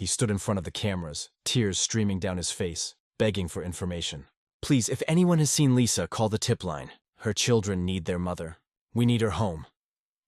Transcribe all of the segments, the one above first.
He stood in front of the cameras, tears streaming down his face, begging for information. "Please, if anyone has seen Lisa, call the tip line. Her children need their mother. We need her home."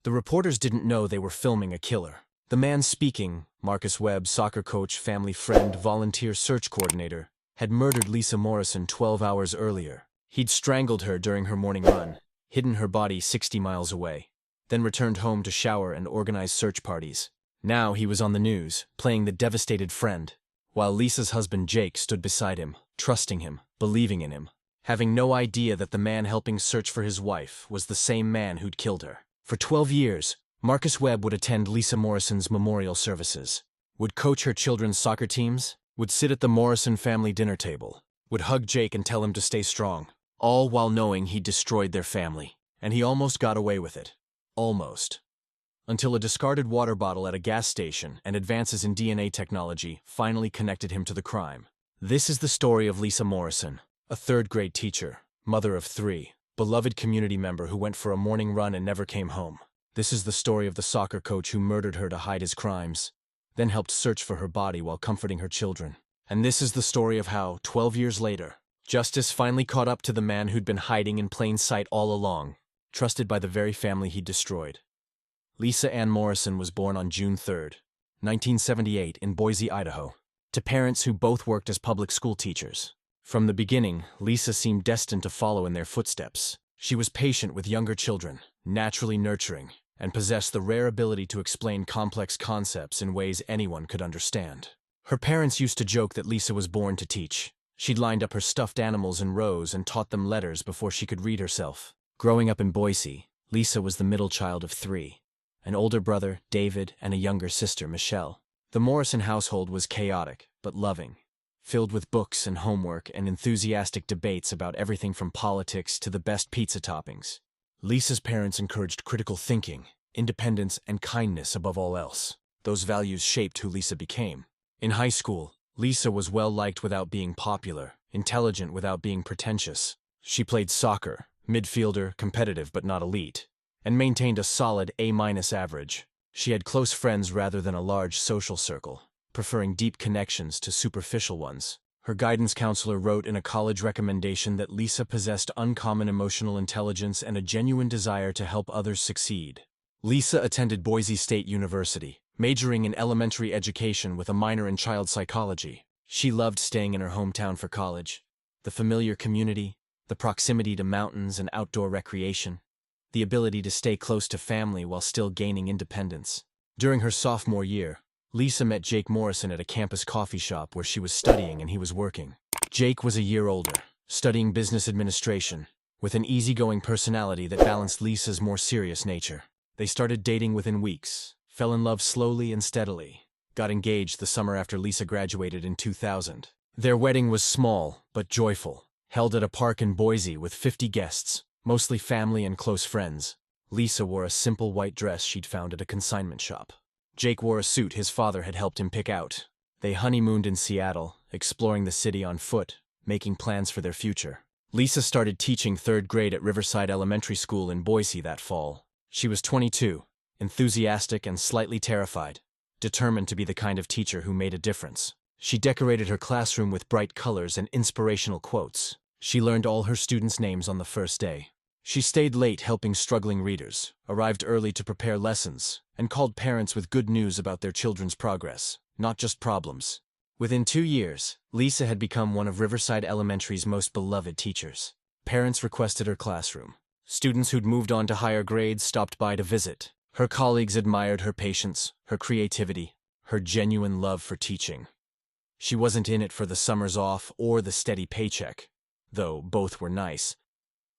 The reporters didn't know they were filming a killer. The man speaking, Marcus Webb, soccer coach, family friend, volunteer search coordinator, had murdered Lisa Morrison 12 hours earlier. He'd strangled her during her morning run, hidden her body 60 miles away, then returned home to shower and organize search parties. Now he was on the news, playing the devastated friend, while Lisa's husband Jake stood beside him, trusting him, believing in him, having no idea that the man helping search for his wife was the same man who'd killed her. For 12 years, Marcus Webb would attend Lisa Morrison's memorial services, would coach her children's soccer teams, would sit at the Morrison family dinner table, would hug Jake and tell him to stay strong, all while knowing he'd destroyed their family. And he almost got away with it. Almost. Until a discarded water bottle at a gas station and advances in DNA technology finally connected him to the crime. This is the story of Lisa Morrison, a third-grade teacher, mother of 3, beloved community member who went for a morning run and never came home. This is the story of the soccer coach who murdered her to hide his crimes, then helped search for her body while comforting her children. And this is the story of how, 12 years later, justice finally caught up to the man who'd been hiding in plain sight all along, trusted by the very family he'd destroyed. Lisa Ann Morrison was born on June 3, 1978, in Boise, Idaho, to parents who both worked as public school teachers. From the beginning, Lisa seemed destined to follow in their footsteps. She was patient with younger children, naturally nurturing, and possessed the rare ability to explain complex concepts in ways anyone could understand. Her parents used to joke that Lisa was born to teach. She'd lined up her stuffed animals in rows and taught them letters before she could read herself. Growing up in Boise, Lisa was the middle child of 3, an older brother, David, and a younger sister, Michelle. The Morrison household was chaotic, but loving, filled with books and homework and enthusiastic debates about everything from politics to the best pizza toppings. Lisa's parents encouraged critical thinking, independence, and kindness above all else. Those values shaped who Lisa became. In high school, Lisa was well-liked without being popular, intelligent without being pretentious. She played soccer, midfielder, competitive but not elite, and maintained a solid A- average. She had close friends rather than a large social circle, preferring deep connections to superficial ones. Her guidance counselor wrote in a college recommendation that Lisa possessed uncommon emotional intelligence and a genuine desire to help others succeed. Lisa attended Boise State University, majoring in elementary education with a minor in child psychology. She loved staying in her hometown for college, the familiar community, the proximity to mountains and outdoor recreation, the ability to stay close to family while still gaining independence. During her sophomore year, Lisa met Jake Morrison at a campus coffee shop where she was studying and he was working. Jake was a year older, studying business administration, with an easygoing personality that balanced Lisa's more serious nature. They started dating within weeks, fell in love slowly and steadily, got engaged the summer after Lisa graduated in 2000. Their wedding was small but joyful, held at a park in Boise with 50 guests, mostly family and close friends. Lisa wore a simple white dress she'd found at a consignment shop. Jake wore a suit his father had helped him pick out. They honeymooned in Seattle, exploring the city on foot, making plans for their future. Lisa started teaching 3rd grade at Riverside Elementary School in Boise that fall. She was 22, enthusiastic and slightly terrified, determined to be the kind of teacher who made a difference. She decorated her classroom with bright colors and inspirational quotes. She learned all her students' names on the first day. She stayed late helping struggling readers, arrived early to prepare lessons, and called parents with good news about their children's progress, not just problems. Within 2 years, Lisa had become one of Riverside Elementary's most beloved teachers. Parents requested her classroom. Students who'd moved on to higher grades stopped by to visit. Her colleagues admired her patience, her creativity, her genuine love for teaching. She wasn't in it for the summers off or the steady paycheck, though both were nice.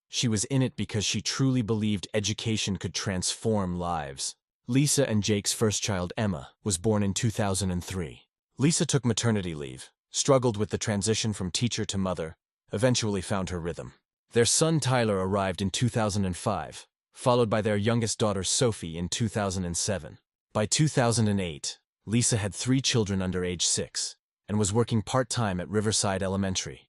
She was in it because she truly believed education could transform lives. Lisa and Jake's first child, Emma, was born in 2003. Lisa took maternity leave, struggled with the transition from teacher to mother, eventually found her rhythm. Their son Tyler arrived in 2005, followed by their youngest daughter Sophie in 2007. By 2008, Lisa had 3 children under age 6 and was working part-time at Riverside Elementary,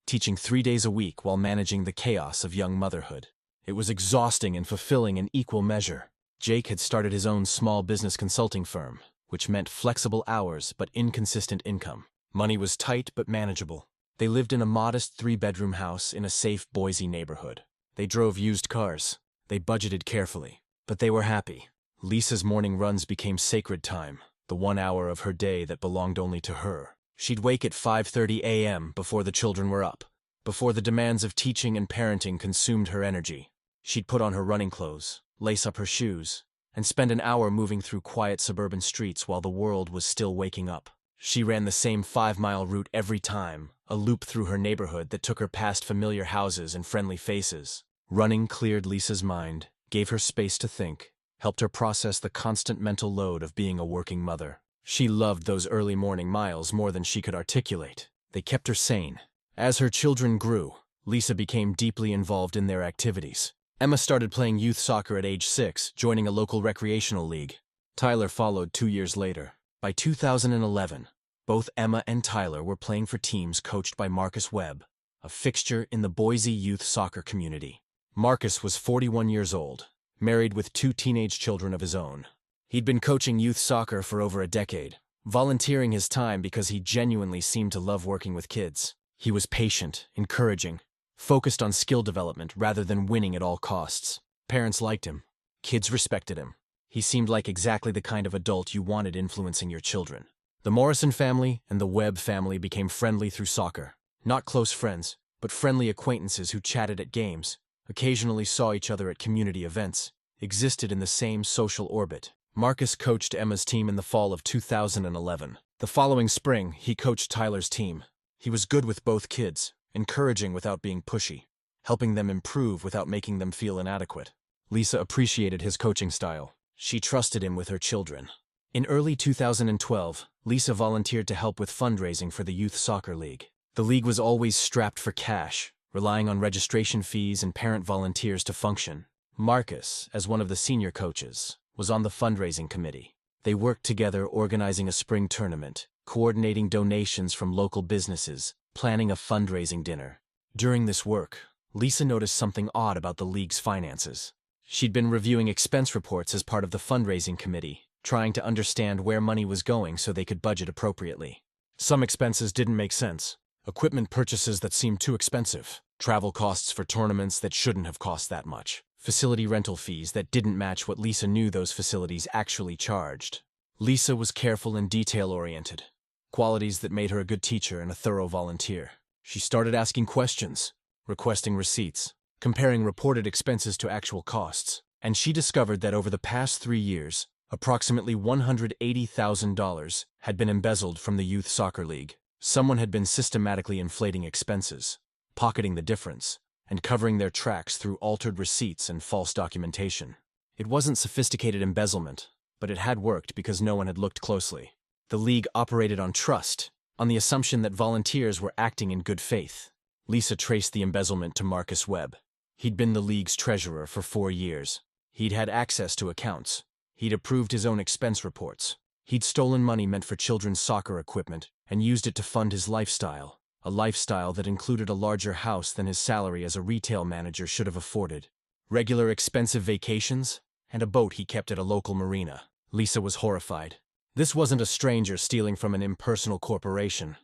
teaching 3 days a week while managing the chaos of young motherhood. It was exhausting and fulfilling in equal measure. Jake had started his own small business consulting firm, which meant flexible hours but inconsistent income. Money was tight but manageable. They lived in a modest 3-bedroom house in a safe Boise neighborhood. They drove used cars. They budgeted carefully. But they were happy. Lisa's morning runs became sacred time, the 1 hour of her day that belonged only to her. She'd wake at 5:30 a.m. before the children were up, before the demands of teaching and parenting consumed her energy. She'd put on her running clothes, lace up her shoes, and spend an hour moving through quiet suburban streets while the world was still waking up. She ran the same 5-mile route every time, a loop through her neighborhood that took her past familiar houses and friendly faces. Running cleared Lisa's mind, gave her space to think, helped her process the constant mental load of being a working mother. She loved those early morning miles more than she could articulate. They kept her sane. As her children grew, Lisa became deeply involved in their activities. Emma started playing youth soccer at age 6, joining a local recreational league. Tyler followed 2 years later. By 2011, both Emma and Tyler were playing for teams coached by Marcus Webb, a fixture in the Boise youth soccer community. Marcus was 41 years old, married with 2 teenage children of his own. He'd been coaching youth soccer for over a decade, volunteering his time because he genuinely seemed to love working with kids. He was patient, encouraging, focused on skill development rather than winning at all costs. Parents liked him. Kids respected him. He seemed like exactly the kind of adult you wanted influencing your children. The Morrison family and the Webb family became friendly through soccer. Not close friends, but friendly acquaintances who chatted at games, occasionally saw each other at community events, existed in the same social orbit. Marcus coached Emma's team in the fall of 2011. The following spring, he coached Tyler's team. He was good with both kids, encouraging without being pushy, helping them improve without making them feel inadequate. Lisa appreciated his coaching style. She trusted him with her children. In early 2012, Lisa volunteered to help with fundraising for the Youth Soccer League. The league was always strapped for cash, relying on registration fees and parent volunteers to function. Marcus, as one of the senior coaches, was on the fundraising committee. They worked together organizing a spring tournament, coordinating donations from local businesses, planning a fundraising dinner. During this work, Lisa noticed something odd about the league's finances. She'd been reviewing expense reports as part of the fundraising committee, trying to understand where money was going so they could budget appropriately. Some expenses didn't make sense. Equipment purchases that seemed too expensive, travel costs for tournaments that shouldn't have cost that much, facility rental fees that didn't match what Lisa knew those facilities actually charged. Lisa was careful and detail-oriented, qualities that made her a good teacher and a thorough volunteer. She started asking questions, requesting receipts, comparing reported expenses to actual costs, and she discovered that over the past 3 years, approximately $180,000 had been embezzled from the Youth Soccer League. Someone had been systematically inflating expenses, pocketing the difference, and covering their tracks through altered receipts and false documentation. It wasn't sophisticated embezzlement, but it had worked because no one had looked closely. The league operated on trust, on the assumption that volunteers were acting in good faith. Lisa traced the embezzlement to Marcus Webb. He'd been the league's treasurer for 4 years. He'd had access to accounts. He'd approved his own expense reports. He'd stolen money meant for children's soccer equipment and used it to fund his lifestyle, a lifestyle that included a larger house than his salary as a retail manager should have afforded, regular expensive vacations, and a boat he kept at a local marina. Lisa was horrified. This wasn't a stranger stealing from an impersonal corporation.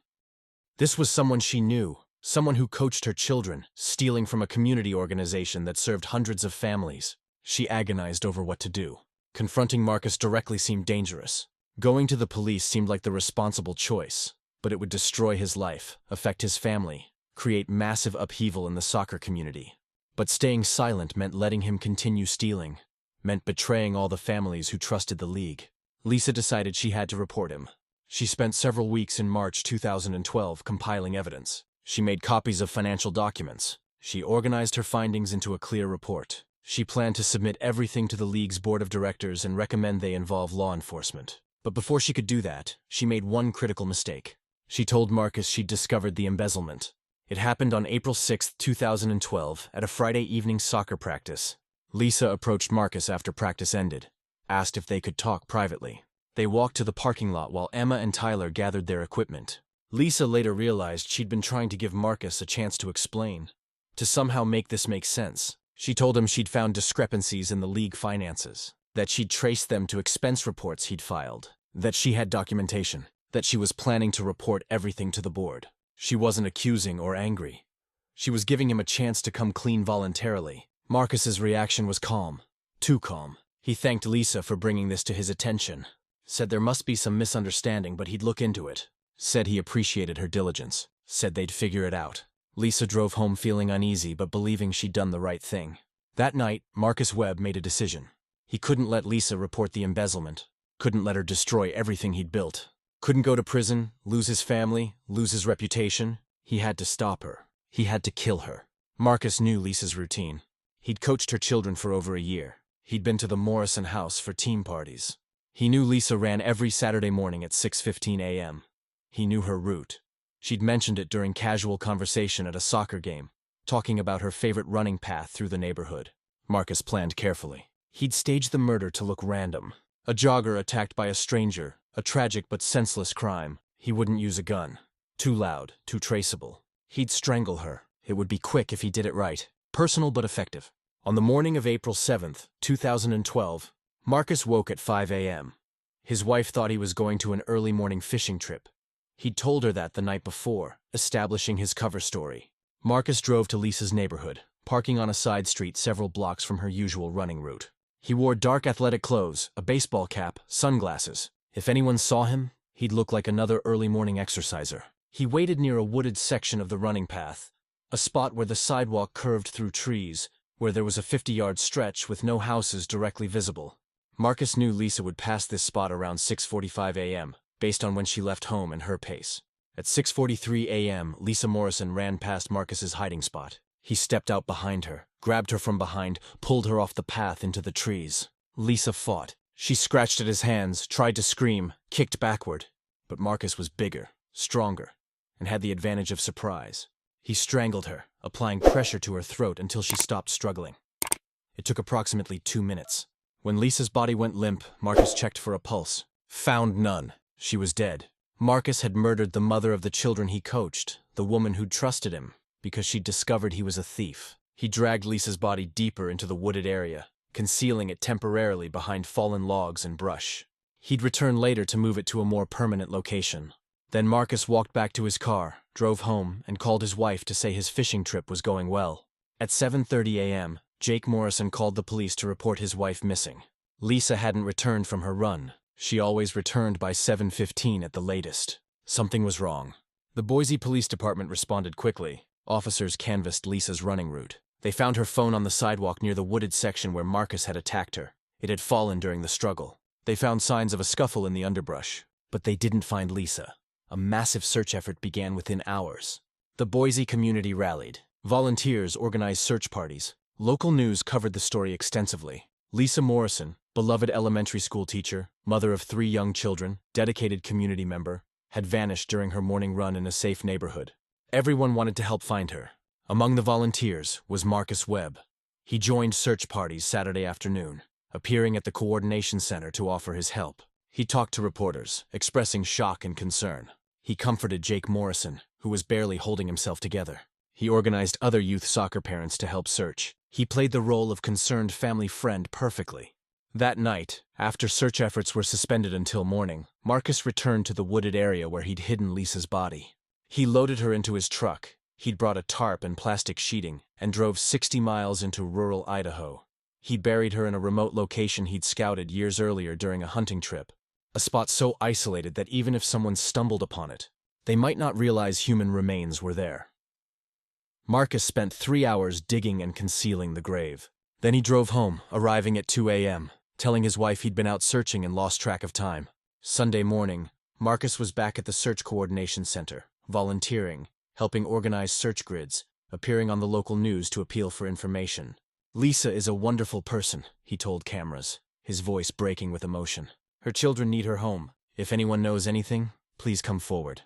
This was someone she knew, someone who coached her children, stealing from a community organization that served hundreds of families. She agonized over what to do. Confronting Marcus directly seemed dangerous. Going to the police seemed like the responsible choice, but it would destroy his life, affect his family, create massive upheaval in the soccer community. But staying silent meant letting him continue stealing, meant betraying all the families who trusted the league. Lisa decided she had to report him. She spent several weeks in March 2012 compiling evidence. She made copies of financial documents. She organized her findings into a clear report. She planned to submit everything to the league's board of directors and recommend they involve law enforcement. But before she could do that, she made one critical mistake. She told Marcus she'd discovered the embezzlement. It happened on April 6, 2012, at a Friday evening soccer practice. Lisa approached Marcus after practice ended, asked if they could talk privately. They walked to the parking lot while Emma and Tyler gathered their equipment. Lisa later realized she'd been trying to give Marcus a chance to explain, to somehow make this make sense. She told him she'd found discrepancies in the league finances, that she'd traced them to expense reports he'd filed. that she had documentation, that she was planning to report everything to the board. She wasn't accusing or angry. She was giving him a chance to come clean voluntarily. Marcus's reaction was calm. Too calm. He thanked Lisa for bringing this to his attention. Said there must be some misunderstanding, but he'd look into it. Said he appreciated her diligence. Said they'd figure it out. Lisa drove home feeling uneasy but believing she'd done the right thing. That night, Marcus Webb made a decision. He couldn't let Lisa report the embezzlement. Couldn't let her destroy everything he'd built. Couldn't go to prison, lose his family, lose his reputation. He had to stop her. He had to kill her. Marcus knew Lisa's routine. He'd coached her children for over a year. He'd been to the Morrison house for team parties. He knew Lisa ran every Saturday morning at 6:15 a.m. He knew her route. She'd mentioned it during casual conversation at a soccer game, talking about her favorite running path through the neighborhood. Marcus planned carefully. He'd staged the murder to look random. A jogger attacked by a stranger, a tragic but senseless crime. He wouldn't use a gun. Too loud, too traceable. He'd strangle her. It would be quick if he did it right. Personal but effective. On the morning of April 7th, 2012, Marcus woke at 5 a.m. His wife thought he was going to an early morning fishing trip. He'd told her that the night before, establishing his cover story. Marcus drove to Lisa's neighborhood, parking on a side street several blocks from her usual running route. He wore dark athletic clothes, a baseball cap, sunglasses. If anyone saw him, he'd look like another early morning exerciser. He waited near a wooded section of the running path, a spot where the sidewalk curved through trees, where there was a 50-yard stretch with no houses directly visible. Marcus knew Lisa would pass this spot around 6:45 a.m., based on when she left home and her pace. At 6:43 a.m., Lisa Morrison ran past Marcus's hiding spot. He stepped out behind her, grabbed her from behind, pulled her off the path into the trees. Lisa fought. She scratched at his hands, tried to scream, kicked backward. But Marcus was bigger, stronger, and had the advantage of surprise. He strangled her, applying pressure to her throat until she stopped struggling. It took approximately 2 minutes. When Lisa's body went limp, Marcus checked for a pulse. Found none. She was dead. Marcus had murdered the mother of the children he coached, the woman who'd trusted him, because she'd discovered he was a thief. He dragged Lisa's body deeper into the wooded area, concealing it temporarily behind fallen logs and brush. He'd return later to move it to a more permanent location. Then Marcus walked back to his car, drove home, and called his wife to say his fishing trip was going well. At 7:30 a.m., Jake Morrison called the police to report his wife missing. Lisa hadn't returned from her run. She always returned by 7:15 at the latest. Something was wrong. The Boise Police Department responded quickly. Officers canvassed Lisa's running route. They found her phone on the sidewalk near the wooded section where Marcus had attacked her. It had fallen during the struggle. They found signs of a scuffle in the underbrush. But they didn't find Lisa. A massive search effort began within hours. The Boise community rallied. Volunteers organized search parties. Local news covered the story extensively. Lisa Morrison, beloved elementary school teacher, mother of 3 young children, dedicated community member, had vanished during her morning run in a safe neighborhood. Everyone wanted to help find her. Among the volunteers was Marcus Webb. He joined search parties Saturday afternoon, appearing at the coordination center to offer his help. He talked to reporters, expressing shock and concern. He comforted Jake Morrison, who was barely holding himself together. He organized other youth soccer parents to help search. He played the role of concerned family friend perfectly. That night, after search efforts were suspended until morning, Marcus returned to the wooded area where he'd hidden Lisa's body. He loaded her into his truck. He'd brought a tarp and plastic sheeting and drove 60 miles into rural Idaho. He buried her in a remote location he'd scouted years earlier during a hunting trip, a spot so isolated that even if someone stumbled upon it, they might not realize human remains were there. Marcus spent 3 hours digging and concealing the grave. Then he drove home, arriving at 2 a.m., telling his wife he'd been out searching and lost track of time. Sunday morning, Marcus was back at the search coordination center, volunteering, helping organize search grids, appearing on the local news to appeal for information. Lisa is a wonderful person, he told cameras, his voice breaking with emotion. Her children need her home. If anyone knows anything, please come forward.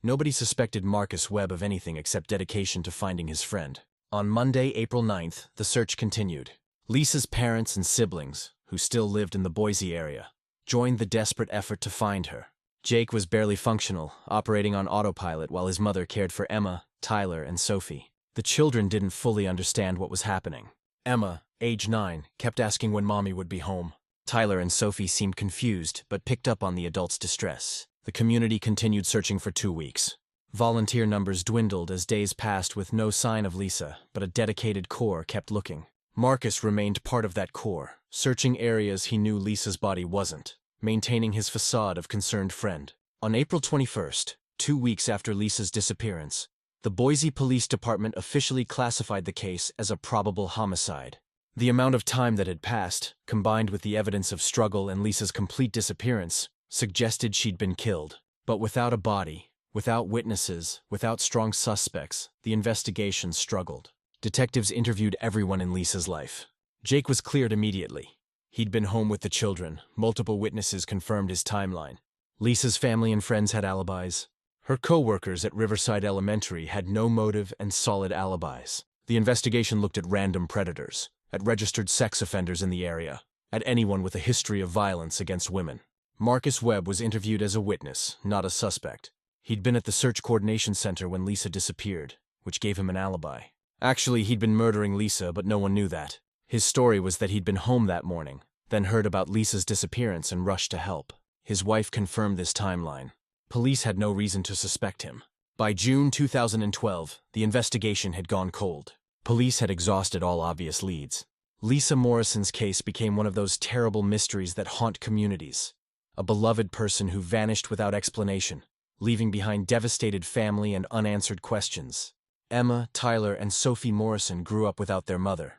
Nobody suspected Marcus Webb of anything except dedication to finding his friend. On Monday, April 9th, the search continued. Lisa's parents and siblings, who still lived in the Boise area, joined the desperate effort to find her. Jake was barely functional, operating on autopilot while his mother cared for Emma, Tyler, and Sophie. The children didn't fully understand what was happening. Emma, age 9, kept asking when Mommy would be home. Tyler and Sophie seemed confused, but picked up on the adult's distress. The community continued searching for 2 weeks. Volunteer numbers dwindled as days passed with no sign of Lisa, but a dedicated corps kept looking. Marcus remained part of that corps, searching areas he knew Lisa's body wasn't, maintaining his facade of concerned friend. On April 21st, 2 weeks after Lisa's disappearance, the Boise Police Department officially classified the case as a probable homicide. The amount of time that had passed, combined with the evidence of struggle and Lisa's complete disappearance, suggested she'd been killed. But without a body, without witnesses, without strong suspects, the investigation struggled. Detectives interviewed everyone in Lisa's life. Jake was cleared immediately. He'd been home with the children. Multiple witnesses confirmed his timeline. Lisa's family and friends had alibis. Her co-workers at Riverside Elementary had no motive and solid alibis. The investigation looked at random predators, at registered sex offenders in the area, at anyone with a history of violence against women. Marcus Webb was interviewed as a witness, not a suspect. He'd been at the search coordination center when Lisa disappeared, which gave him an alibi. Actually, he'd been murdering Lisa, but no one knew that. His story was that he'd been home that morning, then heard about Lisa's disappearance and rushed to help. His wife confirmed this timeline. Police had no reason to suspect him. By June 2012, the investigation had gone cold. Police had exhausted all obvious leads. Lisa Morrison's case became one of those terrible mysteries that haunt communities. A beloved person who vanished without explanation, leaving behind devastated family and unanswered questions. Emma, Tyler, and Sophie Morrison grew up without their mother.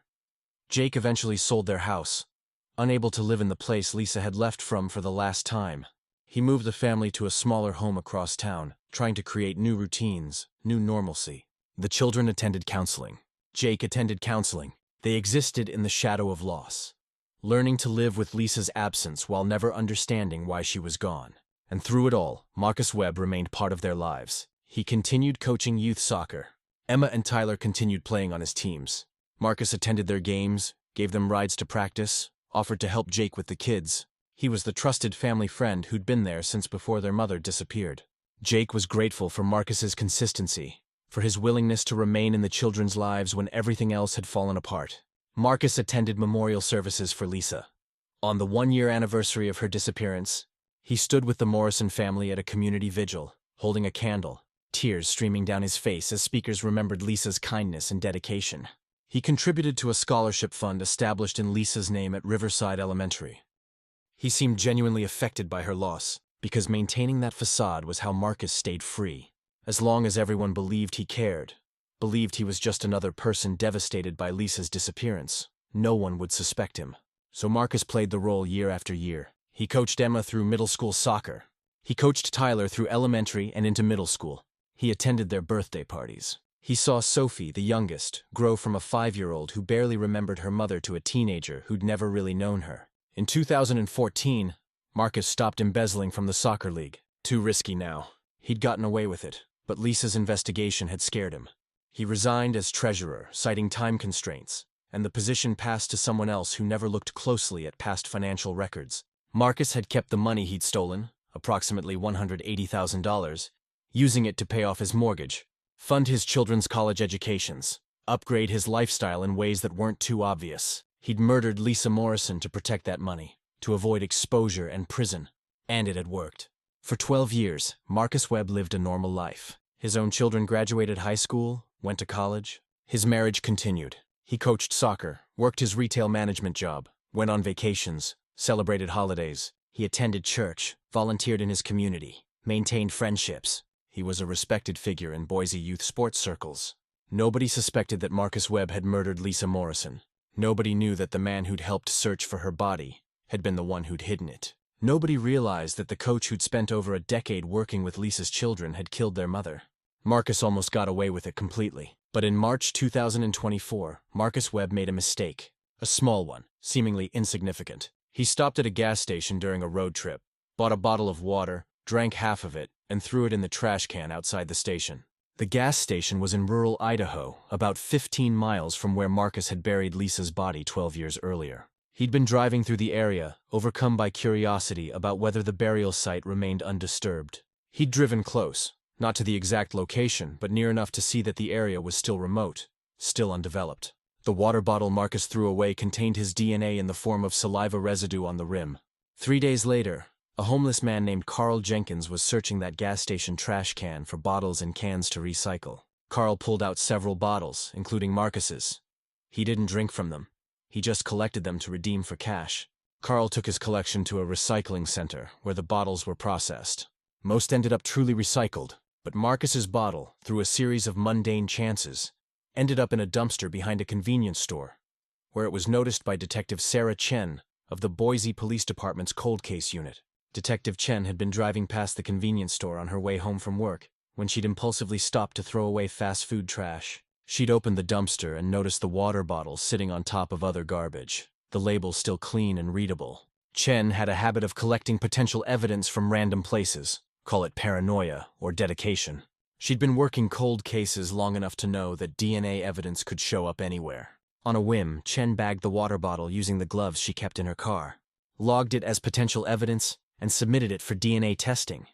Jake eventually sold their house, unable to live in the place Lisa had left from for the last time. He moved the family to a smaller home across town, trying to create new routines, new normalcy. The children attended counseling. Jake attended counseling. They existed in the shadow of loss, learning to live with Lisa's absence while never understanding why she was gone. And through it all, Marcus Webb remained part of their lives. He continued coaching youth soccer. Emma and Tyler continued playing on his teams. Marcus attended their games, gave them rides to practice, offered to help Jake with the kids. He was the trusted family friend who'd been there since before their mother disappeared. Jake was grateful for Marcus's consistency, for his willingness to remain in the children's lives when everything else had fallen apart. Marcus attended memorial services for Lisa. On the 1-year anniversary of her disappearance, he stood with the Morrison family at a community vigil, holding a candle, tears streaming down his face as speakers remembered Lisa's kindness and dedication. He contributed to a scholarship fund established in Lisa's name at Riverside Elementary. He seemed genuinely affected by her loss, because maintaining that facade was how Marcus stayed free. As long as everyone believed he cared, believed he was just another person devastated by Lisa's disappearance, no one would suspect him. So Marcus played the role year after year. He coached Emma through middle school soccer. He coached Tyler through elementary and into middle school. He attended their birthday parties. He saw Sophie, the youngest, grow from a 5-year-old who barely remembered her mother to a teenager who'd never really known her. In 2014, Marcus stopped embezzling from the soccer league. Too risky now. He'd gotten away with it, but Lisa's investigation had scared him. He resigned as treasurer, citing time constraints, and the position passed to someone else who never looked closely at past financial records. Marcus had kept the money he'd stolen, approximately $180,000, using it to pay off his mortgage, fund his children's college educations, upgrade his lifestyle in ways that weren't too obvious. He'd murdered Lisa Morrison to protect that money, to avoid exposure and prison, and it had worked. For 12 years, Marcus Webb lived a normal life. His own children graduated high school, went to college. His marriage continued. He coached soccer, worked his retail management job, went on vacations, celebrated holidays. He attended church, volunteered in his community, maintained friendships. He was a respected figure in Boise youth sports circles. Nobody suspected that Marcus Webb had murdered Lisa Morrison. Nobody knew that the man who'd helped search for her body had been the one who'd hidden it. Nobody realized that the coach who'd spent over a decade working with Lisa's children had killed their mother. Marcus almost got away with it completely. But in March 2024, Marcus Webb made a mistake. A small one, seemingly insignificant. He stopped at a gas station during a road trip, bought a bottle of water, drank half of it, and threw it in the trash can outside the station. The gas station was in rural Idaho, about 15 miles from where Marcus had buried Lisa's body 12 years earlier. He'd been driving through the area, overcome by curiosity about whether the burial site remained undisturbed. He'd driven close, not to the exact location, but near enough to see that the area was still remote, still undeveloped. The water bottle Marcus threw away contained his DNA in the form of saliva residue on the rim. 3 days later, a homeless man named Carl Jenkins was searching that gas station trash can for bottles and cans to recycle. Carl pulled out several bottles, including Marcus's. He didn't drink from them. He just collected them to redeem for cash. Carl took his collection to a recycling center where the bottles were processed. Most ended up truly recycled, but Marcus's bottle, through a series of mundane chances, ended up in a dumpster behind a convenience store, where it was noticed by Detective Sarah Chen of the Boise Police Department's cold case unit. Detective Chen had been driving past the convenience store on her way home from work when she'd impulsively stopped to throw away fast food trash. She'd opened the dumpster and noticed the water bottle sitting on top of other garbage, the label still clean and readable. Chen had a habit of collecting potential evidence from random places, call it paranoia or dedication. She'd been working cold cases long enough to know that DNA evidence could show up anywhere. On a whim, Chen bagged the water bottle using the gloves she kept in her car, logged it as potential evidence, and submitted it for DNA testing.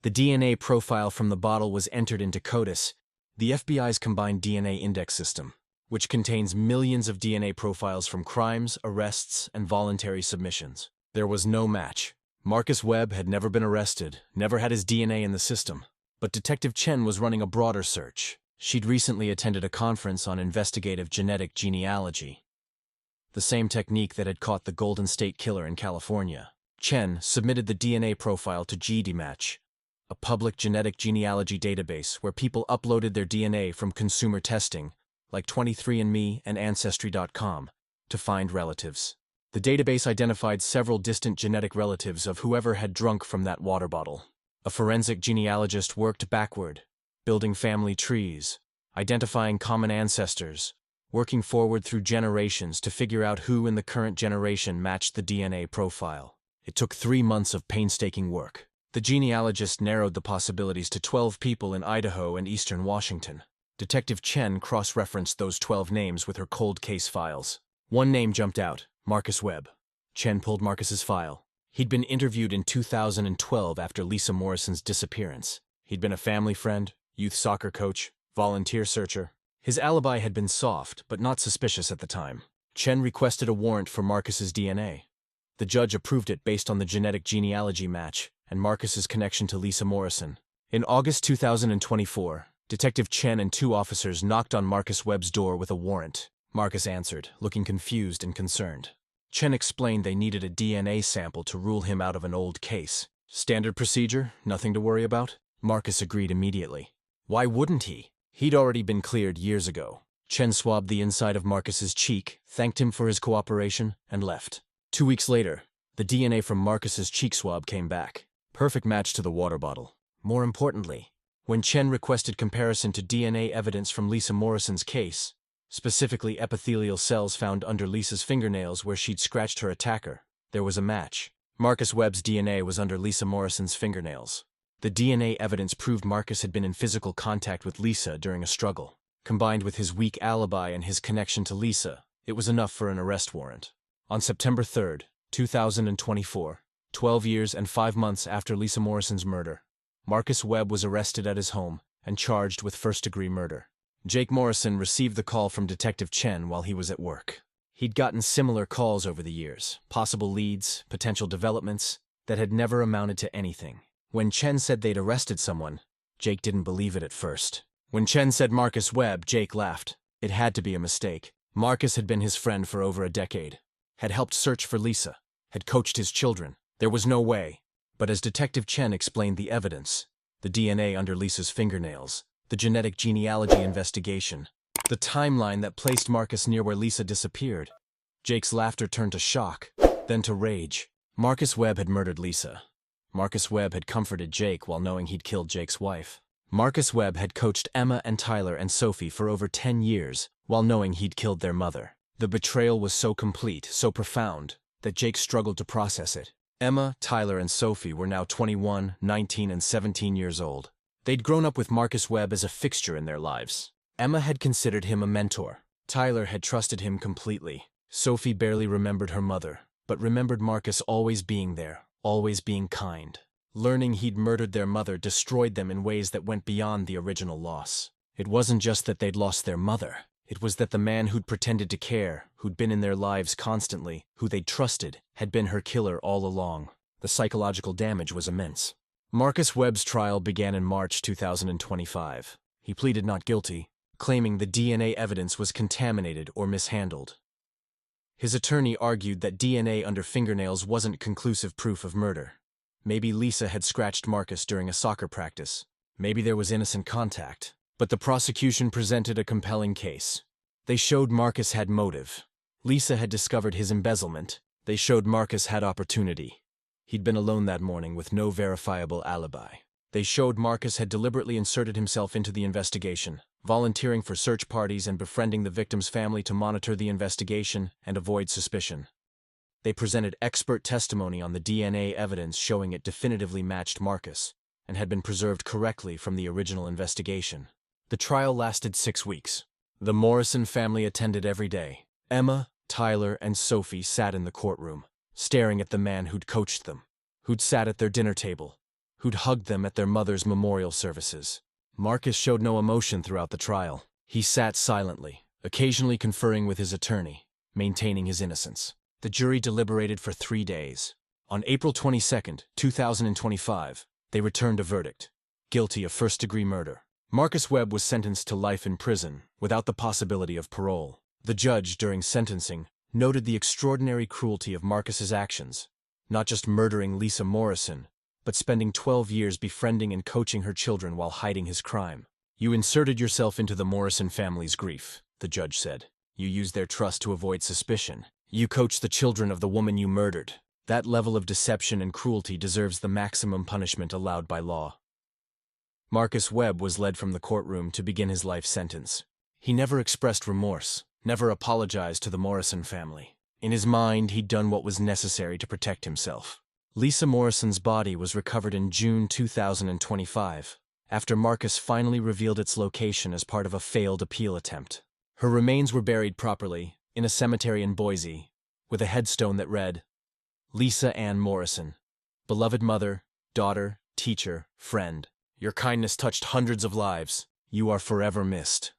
The DNA profile from the bottle was entered into CODIS, the FBI's combined DNA index system, which contains millions of DNA profiles from crimes, arrests, and voluntary submissions. There was no match. Marcus Webb had never been arrested, never had his DNA in the system. But Detective Chen was running a broader search. She'd recently attended a conference on investigative genetic genealogy, the same technique that had caught the Golden State Killer in California. Chen submitted the DNA profile to GDmatch, a public genetic genealogy database where people uploaded their DNA from consumer testing, like 23andMe and Ancestry.com, to find relatives. The database identified several distant genetic relatives of whoever had drunk from that water bottle. A forensic genealogist worked backward, building family trees, identifying common ancestors, working forward through generations to figure out who in the current generation matched the DNA profile. It took 3 months of painstaking work. The genealogist narrowed the possibilities to 12 people in Idaho and eastern Washington. Detective Chen cross-referenced those 12 names with her cold case files. One name jumped out, Marcus Webb. Chen pulled Marcus's file. He'd been interviewed in 2012 after Lisa Morrison's disappearance. He'd been a family friend, youth soccer coach, volunteer searcher. His alibi had been soft, but not suspicious at the time. Chen requested a warrant for Marcus's DNA. The judge approved it based on the genetic genealogy match and Marcus's connection to Lisa Morrison. In August 2024, Detective Chen and 2 officers knocked on Marcus Webb's door with a warrant. Marcus answered, looking confused and concerned. Chen explained they needed a DNA sample to rule him out of an old case. Standard procedure, nothing to worry about? Marcus agreed immediately. Why wouldn't he? He'd already been cleared years ago. Chen swabbed the inside of Marcus's cheek, thanked him for his cooperation, and left. 2 weeks later, the DNA from Marcus's cheek swab came back. Perfect match to the water bottle. More importantly, when Chen requested comparison to DNA evidence from Lisa Morrison's case, specifically epithelial cells found under Lisa's fingernails where she'd scratched her attacker, there was a match. Marcus Webb's DNA was under Lisa Morrison's fingernails. The DNA evidence proved Marcus had been in physical contact with Lisa during a struggle. Combined with his weak alibi and his connection to Lisa, it was enough for an arrest warrant. On September 3, 2024, 12 years and 5 months after Lisa Morrison's murder, Marcus Webb was arrested at his home and charged with first-degree murder. Jake Morrison received the call from Detective Chen while he was at work. He'd gotten similar calls over the years, possible leads, potential developments, that had never amounted to anything. When Chen said they'd arrested someone, Jake didn't believe it at first. When Chen said Marcus Webb, Jake laughed. It had to be a mistake. Marcus had been his friend for over a decade, had helped search for Lisa, had coached his children. There was no way. But as Detective Chen explained the evidence, the DNA under Lisa's fingernails, the genetic genealogy investigation, the timeline that placed Marcus near where Lisa disappeared, Jake's laughter turned to shock, then to rage. Marcus Webb had murdered Lisa. Marcus Webb had comforted Jake while knowing he'd killed Jake's wife. Marcus Webb had coached Emma and Tyler and Sophie for over 10 years while knowing he'd killed their mother. The betrayal was so complete, so profound, that Jake struggled to process it. Emma, Tyler, and Sophie were now 21, 19, and 17 years old. They'd grown up with Marcus Webb as a fixture in their lives. Emma had considered him a mentor. Tyler had trusted him completely. Sophie barely remembered her mother, but remembered Marcus always being there, always being kind. Learning he'd murdered their mother destroyed them in ways that went beyond the original loss. It wasn't just that they'd lost their mother. It was that the man who'd pretended to care, who'd been in their lives constantly, who they'd trusted, had been her killer all along. The psychological damage was immense. Marcus Webb's trial began in March 2025. He pleaded not guilty, claiming the DNA evidence was contaminated or mishandled. His attorney argued that DNA under fingernails wasn't conclusive proof of murder. Maybe Lisa had scratched Marcus during a soccer practice. Maybe there was innocent contact. But the prosecution presented a compelling case. They showed Marcus had motive. Lisa had discovered his embezzlement. They showed Marcus had opportunity. He'd been alone that morning with no verifiable alibi. They showed Marcus had deliberately inserted himself into the investigation, volunteering for search parties and befriending the victim's family to monitor the investigation and avoid suspicion. They presented expert testimony on the DNA evidence showing it definitively matched Marcus and had been preserved correctly from the original investigation. The trial lasted 6 weeks. The Morrison family attended every day. Emma, Tyler, and Sophie sat in the courtroom, staring at the man who'd coached them, who'd sat at their dinner table, who'd hugged them at their mother's memorial services. Marcus showed no emotion throughout the trial. He sat silently, occasionally conferring with his attorney, maintaining his innocence. The jury deliberated for 3 days. On April 22, 2025, they returned a verdict: guilty of first-degree murder. Marcus Webb was sentenced to life in prison, without the possibility of parole. The judge, during sentencing, noted the extraordinary cruelty of Marcus's actions, not just murdering Lisa Morrison, but spending 12 years befriending and coaching her children while hiding his crime. You inserted yourself into the Morrison family's grief, the judge said. You used their trust to avoid suspicion. You coached the children of the woman you murdered. That level of deception and cruelty deserves the maximum punishment allowed by law. Marcus Webb was led from the courtroom to begin his life sentence. He never expressed remorse, never apologized to the Morrison family. In his mind, he'd done what was necessary to protect himself. Lisa Morrison's body was recovered in June 2025, after Marcus finally revealed its location as part of a failed appeal attempt. Her remains were buried properly, in a cemetery in Boise, with a headstone that read, Lisa Ann Morrison, beloved mother, daughter, teacher, friend. Your kindness touched hundreds of lives. You are forever missed.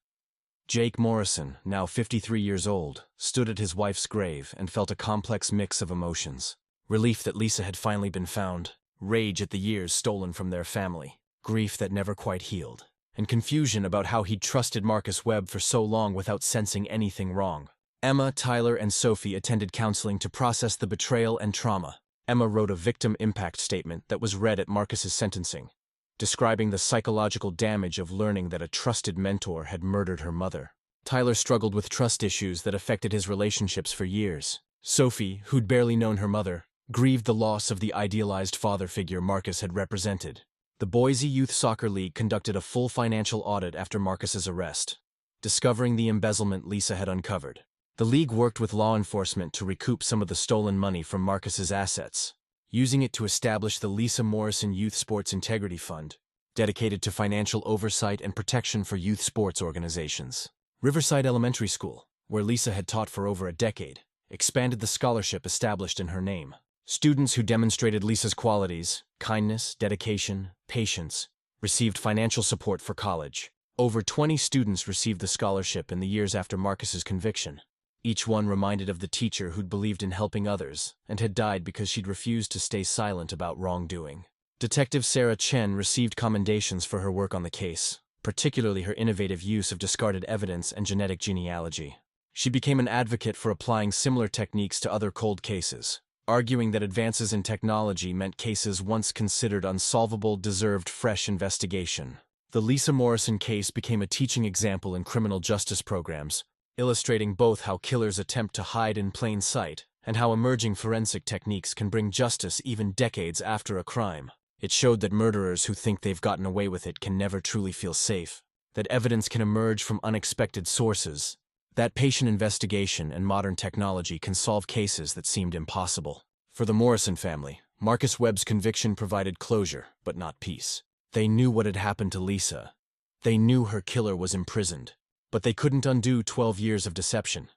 Jake Morrison, now 53 years old, stood at his wife's grave and felt a complex mix of emotions. Relief that Lisa had finally been found, rage at the years stolen from their family, grief that never quite healed, and confusion about how he'd trusted Marcus Webb for so long without sensing anything wrong. Emma, Tyler, and Sophie attended counseling to process the betrayal and trauma. Emma wrote a victim impact statement that was read at Marcus's sentencing, describing the psychological damage of learning that a trusted mentor had murdered her mother. Tyler struggled with trust issues that affected his relationships for years. Sophie, who'd barely known her mother, grieved the loss of the idealized father figure Marcus had represented. The Boise Youth Soccer League conducted a full financial audit after Marcus's arrest, discovering the embezzlement Lisa had uncovered. The league worked with law enforcement to recoup some of the stolen money from Marcus's assets, using it to establish the Lisa Morrison Youth Sports Integrity Fund, dedicated to financial oversight and protection for youth sports organizations. Riverside Elementary School, where Lisa had taught for over a decade, expanded the scholarship established in her name. Students who demonstrated Lisa's qualities, kindness, dedication, patience, received financial support for college. Over 20 students received the scholarship in the years after Marcus's conviction. Each one reminded of the teacher who'd believed in helping others and had died because she'd refused to stay silent about wrongdoing. Detective Sarah Chen received commendations for her work on the case, particularly her innovative use of discarded evidence and genetic genealogy. She became an advocate for applying similar techniques to other cold cases, arguing that advances in technology meant cases once considered unsolvable deserved fresh investigation. The Lisa Morrison case became a teaching example in criminal justice programs, illustrating both how killers attempt to hide in plain sight and how emerging forensic techniques can bring justice even decades after a crime. It showed that murderers who think they've gotten away with it can never truly feel safe, that evidence can emerge from unexpected sources, that patient investigation and modern technology can solve cases that seemed impossible. For the Morrison family, Marcus Webb's conviction provided closure, but not peace. They knew what had happened to Lisa. They knew her killer was imprisoned. But they couldn't undo 12 years of deception,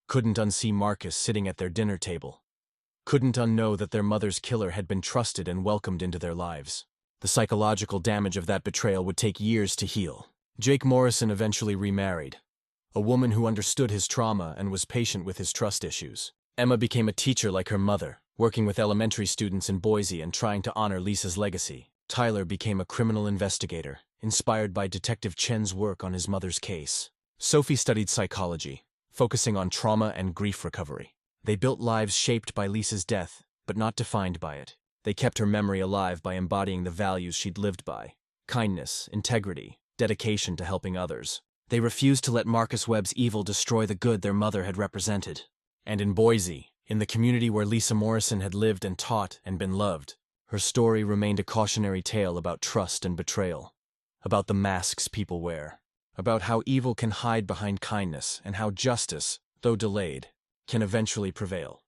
couldn't unsee Marcus sitting at their dinner table, couldn't unknow that their mother's killer had been trusted and welcomed into their lives. The psychological damage of that betrayal would take years to heal. Jake Morrison eventually remarried, a woman who understood his trauma and was patient with his trust issues. Emma became a teacher like her mother, working with elementary students in Boise and trying to honor Lisa's legacy. Tyler became a criminal investigator, inspired by Detective Chen's work on his mother's case. Sophie studied psychology, focusing on trauma and grief recovery. They built lives shaped by Lisa's death, but not defined by it. They kept her memory alive by embodying the values she'd lived by: kindness, integrity, dedication to helping others. They refused to let Marcus Webb's evil destroy the good their mother had represented. And in Boise, in the community where Lisa Morrison had lived and taught and been loved, her story remained a cautionary tale about trust and betrayal, about the masks people wear, about how evil can hide behind kindness and how justice, though delayed, can eventually prevail.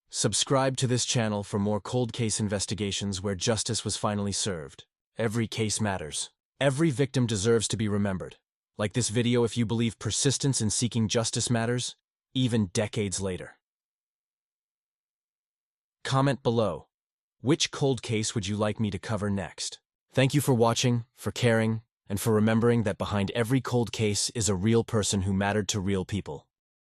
Subscribe to this channel for more cold case investigations where justice was finally served. Every case matters. Every victim deserves to be remembered. Like this video if you believe persistence in seeking justice matters, even decades later. Comment below. Which cold case would you like me to cover next? Thank you for watching, for caring, and for remembering that behind every cold case is a real person who mattered to real people.